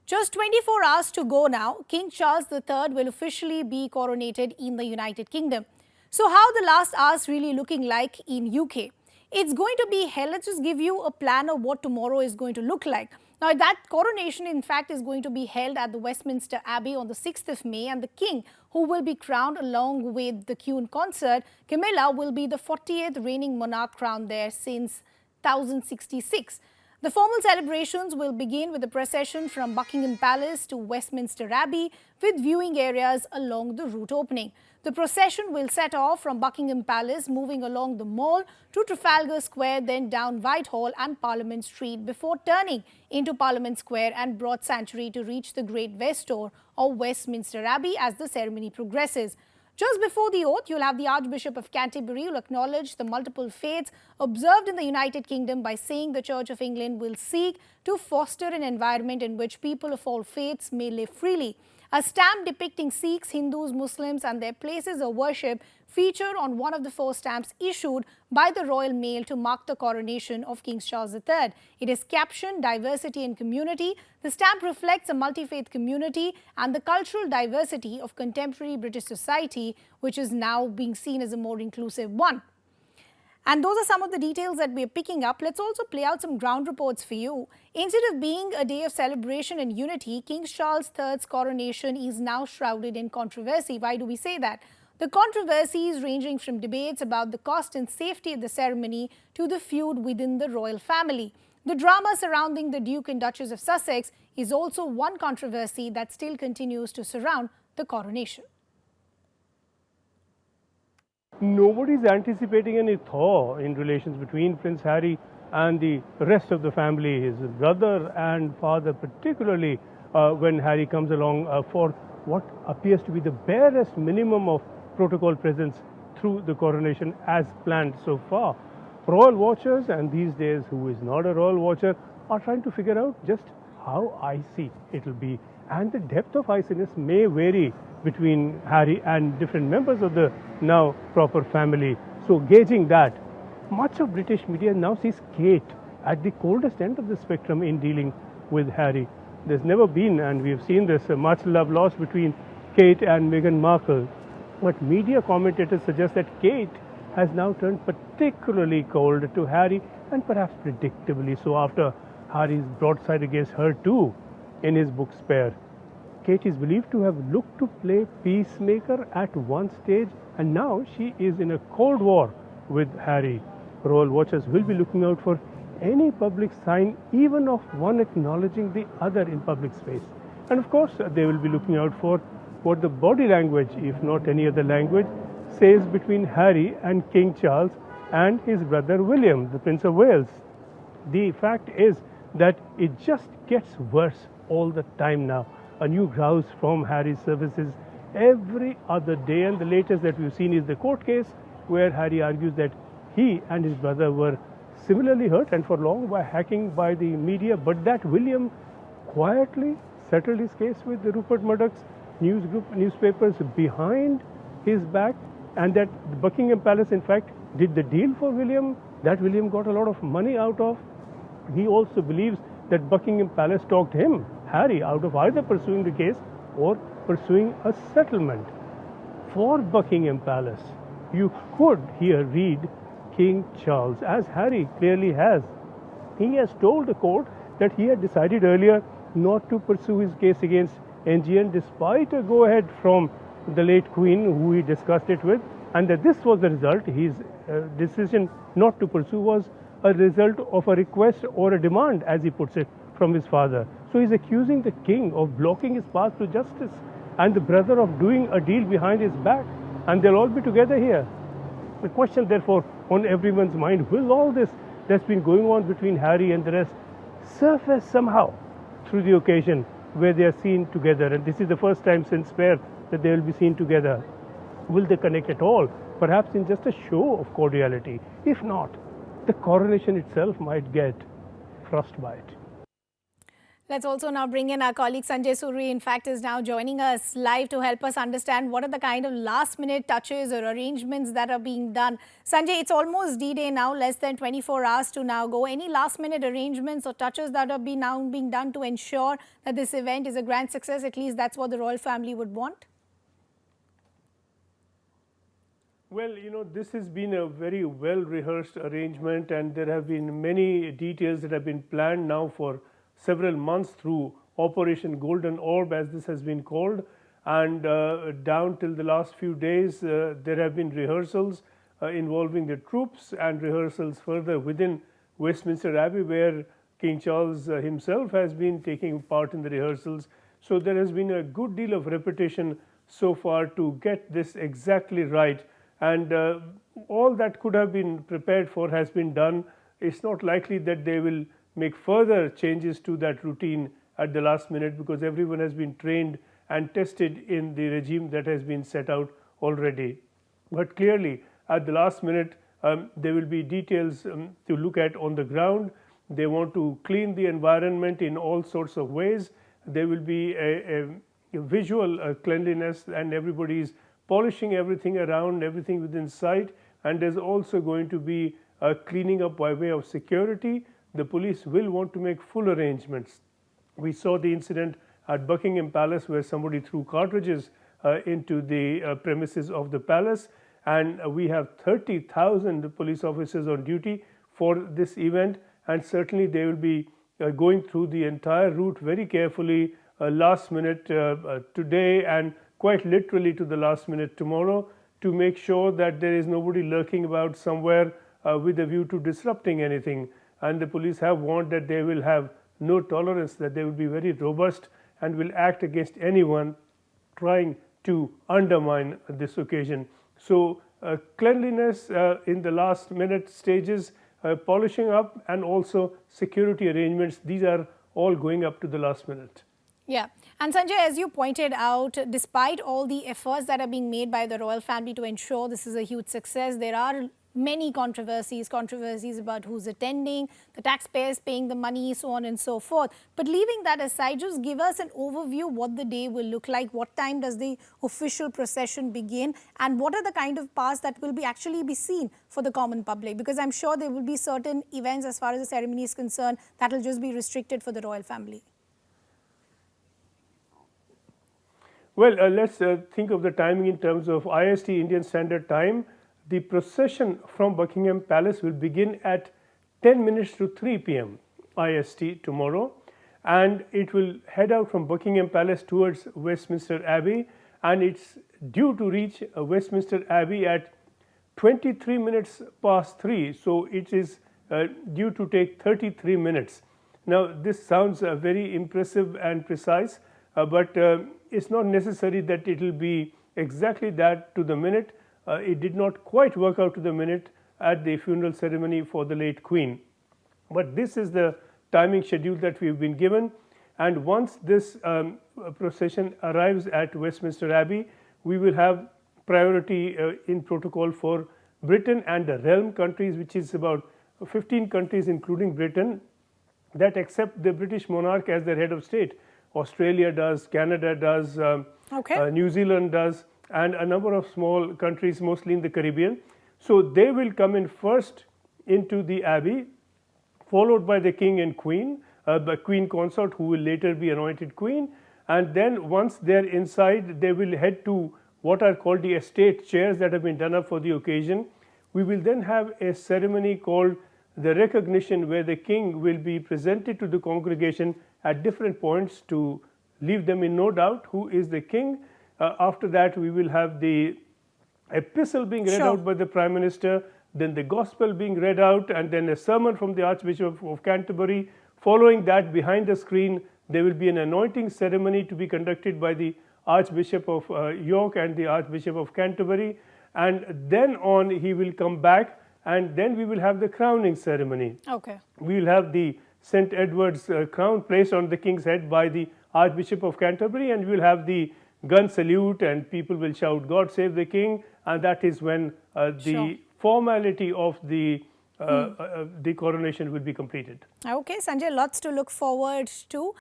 Just 24 hours to go now, King Charles III will officially be coronated in the United Kingdom. So how the last hours really looking like in UK? It's going to be held. Let's just give you a plan of what tomorrow is going to look like. Now, that coronation, in fact, is going to be held at the Westminster Abbey on the 6th of May, and the king, who will be crowned along with the Queen Consort, Camilla, will be the 40th reigning monarch crowned there since 1066. The formal celebrations will begin with a procession from Buckingham Palace to Westminster Abbey, with viewing areas along the route opening. The procession will set off from Buckingham Palace, moving along the Mall to Trafalgar Square, then down Whitehall and Parliament Street, before turning into Parliament Square and Broad Sanctuary to reach the Great West Door of Westminster Abbey as the ceremony progresses. Just before the oath, you'll have the Archbishop of Canterbury who will acknowledge the multiple faiths observed in the United Kingdom by saying the Church of England will seek to foster an environment in which people of all faiths may live freely. A stamp depicting Sikhs, Hindus, Muslims and their places of worship featured on one of the 4 stamps issued by the Royal Mail to mark the coronation of King Charles III. It is captioned Diversity and Community. The stamp reflects a multi-faith community and the cultural diversity of contemporary British society, which is now being seen as a more inclusive one. And those are some of the details that we are picking up. Let's also play out some ground reports for you. Instead of being a day of celebration and unity, King Charles III's coronation is now shrouded in controversy. Why do we say that? The controversies ranging from debates about the cost and safety of the ceremony to the feud within the royal family. The drama surrounding the Duke and Duchess of Sussex is also one controversy that still continues to surround the coronation. Nobody is anticipating any thaw in relations between Prince Harry and the rest of the family, his brother and father, particularly when Harry comes along for what appears to be the barest minimum of protocol presence through the coronation as planned so far. Royal watchers, and these days who is not a royal watcher, are trying to figure out just how icy it will be. And the depth of iciness may vary between Harry and different members of the now proper family. So gauging that, much of British media now sees Kate at the coldest end of the spectrum in dealing with Harry. There's never been, and we've seen this, much love lost between Kate and Meghan Markle. But media commentators suggest that Kate has now turned particularly cold to Harry, and perhaps predictably so after Harry's broadside against her too in his book Spare. Kate is believed to have looked to play peacemaker at one stage, and now she is in a cold war with Harry. Royal watchers will be looking out for any public sign, even of one acknowledging the other in public space. And of course, they will be looking out for what the body language, if not any other language, says between Harry and King Charles and his brother William, the Prince of Wales. The fact is that it just gets worse all the time now. A new grouse from Harry's services every other day, and the latest that we've seen is the court case where Harry argues that he and his brother were similarly hurt and for long by hacking by the media, but that William quietly settled his case with the Rupert Murdoch's newspapers behind his back, and that Buckingham Palace in fact did the deal for William, that William got a lot of money out of. He also believes that Buckingham Palace talked him, Harry, out of either pursuing the case or pursuing a settlement. For Buckingham Palace, you could here read King Charles, as Harry clearly has. He has told the court that he had decided earlier not to pursue his case against NGN despite a go-ahead from the late Queen, who he discussed it with, and that this was the result. His decision not to pursue was a result of a request or a demand, as he puts it, from his father. So he's accusing the king of blocking his path to justice and the brother of doing a deal behind his back, and they'll all be together here. The question therefore on everyone's mind, will all this that's been going on between Harry and the rest surface somehow through the occasion where they are seen together? And this is the first time since Spare that they will be seen together. Will they connect at all? Perhaps in just a show of cordiality. If not, the coronation itself might get frostbite. Let's also now bring in our colleague Sanjay Suri. In fact, is now joining us live to help us understand what are the kind of last-minute touches or arrangements that are being done. Sanjay, it's almost D-Day now, less than 24 hours to now go. Any last-minute arrangements or touches that are now being done to ensure that this event is a grand success? At least that's what the royal family would want. Well, this has been a very well-rehearsed arrangement, and there have been many details that have been planned now for several months through Operation Golden Orb, as this has been called, and down till the last few days there have been rehearsals involving the troops and rehearsals further within Westminster Abbey, where King Charles himself has been taking part in the rehearsals. So there has been a good deal of repetition so far to get this exactly right, and all that could have been prepared for has been done. It's not likely that they will make further changes to that routine at the last minute, because everyone has been trained and tested in the regime that has been set out already. But clearly at the last minute there will be details to look at on the ground. They want to clean the environment in all sorts of ways. There will be a visual cleanliness, and everybody is polishing everything around, everything within sight, and there's also going to be a cleaning up by way of security. The police will want to make full arrangements. We saw the incident at Buckingham Palace where somebody threw cartridges into the premises of the palace, and we have 30,000 police officers on duty for this event, and certainly they will be going through the entire route very carefully, last minute today and quite literally to the last minute tomorrow, to make sure that there is nobody lurking about somewhere with a view to disrupting anything. And the police have warned that they will have no tolerance, that they will be very robust and will act against anyone trying to undermine this occasion. So cleanliness in the last minute stages, polishing up, and also security arrangements, these are all going up to the last minute. Yeah. And Sanjay, as you pointed out, despite all the efforts that are being made by the royal family to ensure this is a huge success, there are many controversies about who's attending, the taxpayers paying the money, so on and so forth. But leaving that aside, just give us an overview what the day will look like. What time does the official procession begin, and what are the kind of paths that will actually be seen for the common public? Because I'm sure there will be certain events as far as the ceremony is concerned that will just be restricted for the royal family. Well, let's think of the timing in terms of IST, Indian Standard Time. The procession from Buckingham Palace will begin at 10 minutes to 3 p.m. IST tomorrow, and it will head out from Buckingham Palace towards Westminster Abbey, and it's due to reach Westminster Abbey at 23 minutes past 3. So it is due to take 33 minutes. Now this sounds very impressive and precise, but it's not necessary that it will be exactly that to the minute. It did not quite work out to the minute at the funeral ceremony for the late Queen. But this is the timing schedule that we've been given, and once this procession arrives at Westminster Abbey, we will have priority in protocol for Britain and the realm countries, which is about 15 countries including Britain that accept the British monarch as their head of state. Australia does, Canada does, New Zealand does, and a number of small countries, mostly in the Caribbean. So they will come in first into the Abbey, followed by the King and Queen, the Queen Consort, who will later be anointed Queen. And then once they're inside, they will head to what are called the estate chairs that have been done up for the occasion. We will then have a ceremony called the recognition, where the King will be presented to the congregation at different points to leave them in no doubt who is the King. After that, we will have the epistle being read out by the Prime Minister, then the Gospel being read out, and then a sermon from the Archbishop of Canterbury. Following that, behind the screen, there will be an anointing ceremony to be conducted by the Archbishop of York and the Archbishop of Canterbury, and then on he will come back, and then we will have the crowning ceremony. We will have the St. Edward's crown placed on the King's head by the Archbishop of Canterbury, and we will have the gun salute, and people will shout, "God save the King," and that is when the formality of the coronation will be completed. Okay, Sanjay, lots to look forward to.